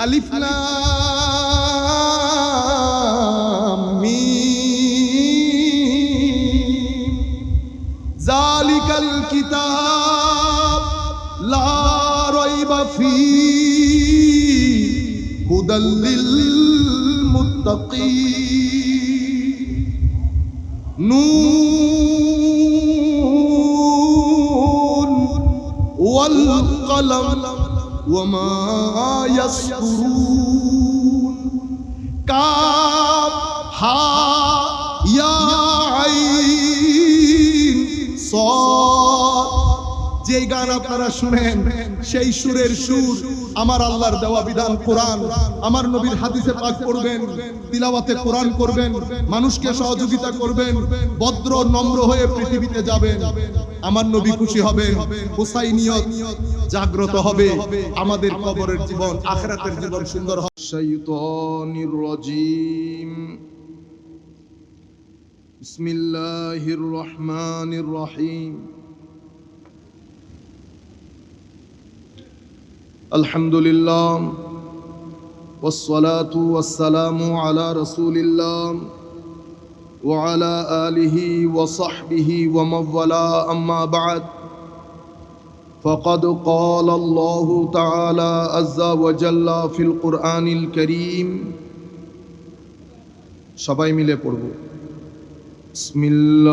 আলিফ লাম মিম যালিকাল কিতাব লা রাইবা ফীহি হুদাল লিল মুত্তাকিন নুন ওয়াল কলম ওয়ামা ইয়াসতুরুন কাফ হা ইয়া আইন সাদ। যে গান আপনারা শুনেন সেই সুরের সুর আমার আল্লাহর দেওয়া বিধান কোরআন। আমার নবীর হাদিসে পাক পড়বেন, তিলাওয়াতে কোরআন করবেন, মানুষকে সহযোগিতা করবেন, ভদ্র নম্র হয়ে পৃথিবীতে যাবেন। আমার নবী খুশি হবেন, হুসাইনিয়ত জাগ্রত হবে, আমাদের কবরের জীবন আখিরাতের জীবন সুন্দর হবে। শাইতানির রাজিম বিসমিল্লাহির রহমানির রহিম আলহামদুলিল্লাহ والصلاة والسلام على رسول الله وعلى آله وصحبه ومن والاه أما بعد فقد قال الله تعالى عز وجل في القرآن الكريم সবাই মিলে পড়ব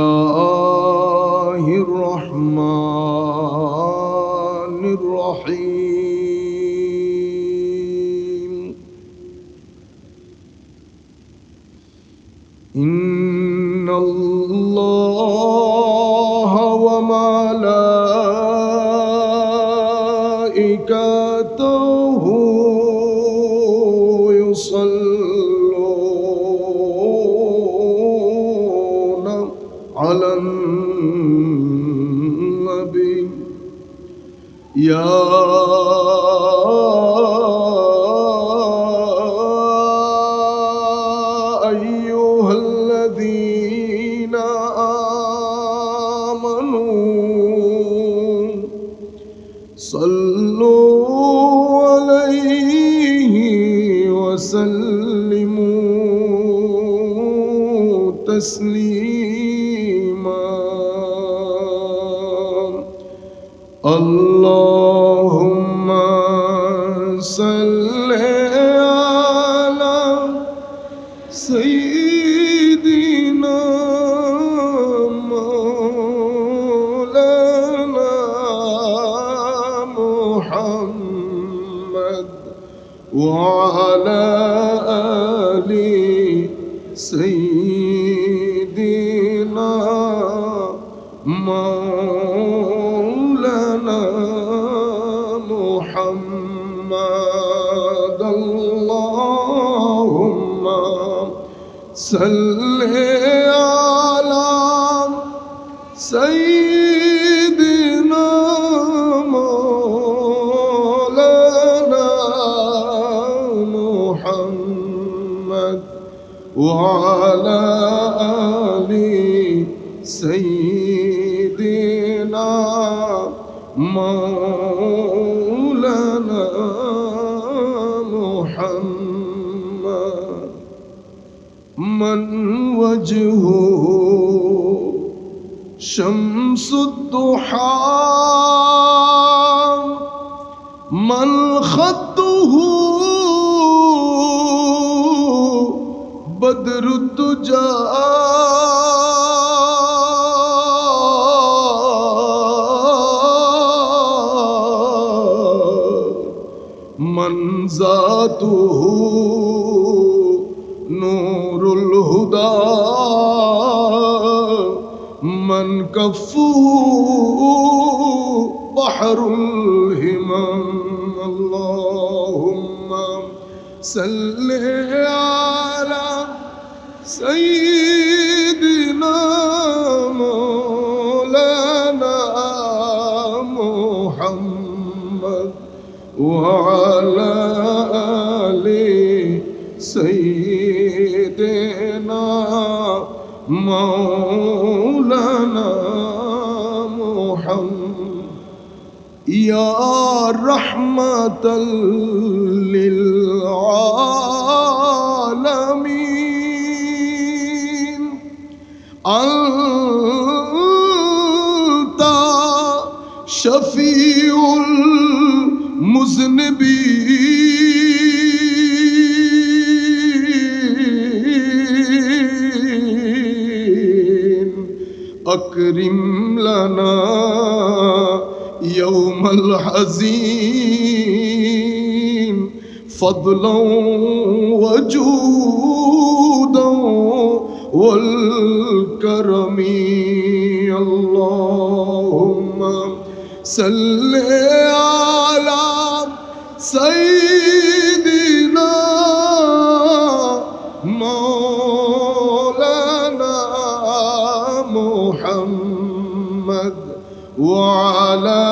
বিসমিল্লাহির রহমানির রহিম ইন্নাল্লাহা ওয়া মালাইকাতাহু ইউসাল্লুনা আলান নবী ইয়া صلوا عليه وسلموا تسليما اللهم صل على سيدنا وعلى آل سيدنا مولانا محمد اللهم صل على سيدنا وعلى آل سيدنا مولانا محمد من وجهه شمس الضحى من خطه بدر الدجى من ذاته نور الهدى من كفه بحر الهمم اللهم صل على سيدنا مولانا محمد وعلى آل سيدنا مولانا محمد يا رحمة للعالمين العظيم فضلا وجودا والكرم اللهم صل على سيدنا مولانا محمد وعلى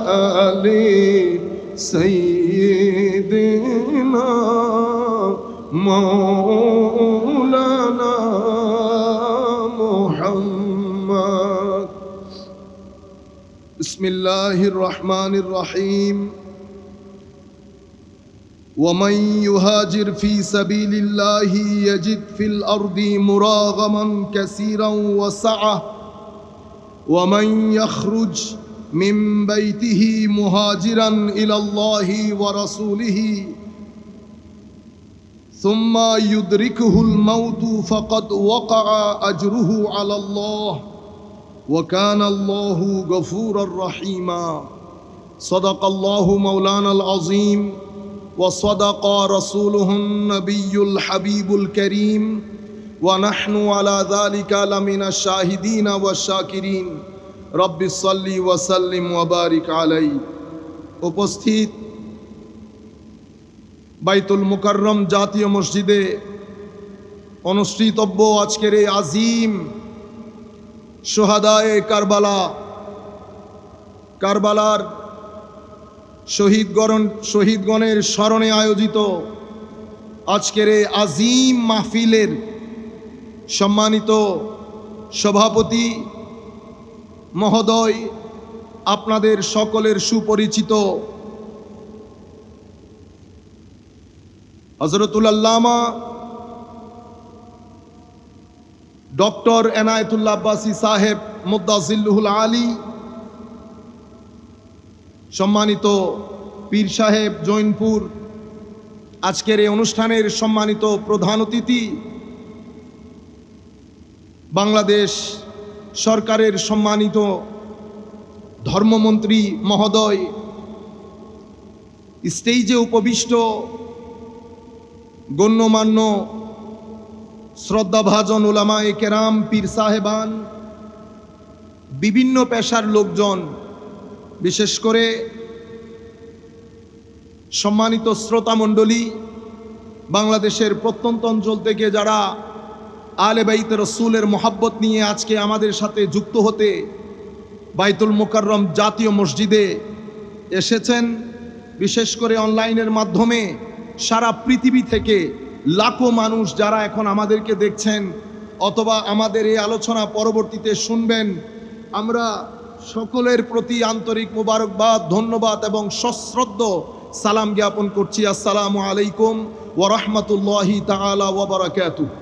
آل سيدنا مولانا محمد بسم الله الرحمن الرحيم ومن يهاجر في سبيل الله يجد في الأرض مراغما كثيرا وسعة ومن يخرج من بيته مهاجرا إلى الله ورسوله ثم يدركه الموت فقد وقع أجره على الله وكان الله غفورا رحيما صدق الله مولانا العظيم وصدق رسوله النبي الحبيب الكريم ونحن على ذلك لمن الشاهدين والشاكرين رب صل وسلم وبارك عليه উপস্থিত বাইতুল মুকাররম জাতীয় মসজিদে অনুষ্ঠিতব্য আজকের এই আজিম শুহাদায়ে কারবালার শহীদগণের স্মরণে আয়োজিত আজকের এই আজিম মাহফিলের সম্মানিত সভাপতি মহোদয়, আপনাদের সকলের সুপরিচিত হযরতুল আল্লামা ডক্টর এনায়েতুল্লাহ আব্বাসী সাহেব মুদ্দাজিল্লুহুল আলী, সম্মানিত পীর সাহেব জৈনপুর, আজকের এই অনুষ্ঠানের সম্মানিত প্রধান অতিথি, বাংলাদেশ সরকারের সম্মানিত ধর্মমন্ত্রী মহোদয়, স্টেজে উপবিষ্ট গণ্যমান্য শ্রদ্ধাভাজন উলামায়ে কেরাম, পীর সাহেবান, বিভিন্ন পেশার লোকজন, বিশেষ করে সম্মানিত শ্রোতামণ্ডলী, বাংলাদেশের প্রত্যন্ত অঞ্চল থেকে যারা আলে বাইত রসুলের মহাব্বত নিয়ে আজকে আমাদের সাথে যুক্ত হতে বাইতুল মুকাররম জাতীয় মসজিদে এসেছেন, বিশেষ করে অনলাইনের মাধ্যমে সারা পৃথিবী থেকে লাখো মানুষ যারা এখন আমাদেরকে দেখছেন অথবা আমাদের এই আলোচনা পরবর্তীতে শুনবেন, আমরা সকলের প্রতি আন্তরিক মোবারকবাদ, ধন্যবাদ এবং সশ্রদ্ধ সালাম জ্ঞাপন করছি। আসসালামু আলাইকুম ওয়া রাহমাতুল্লাহি তাআলা ওয়া বারাকাতুহু।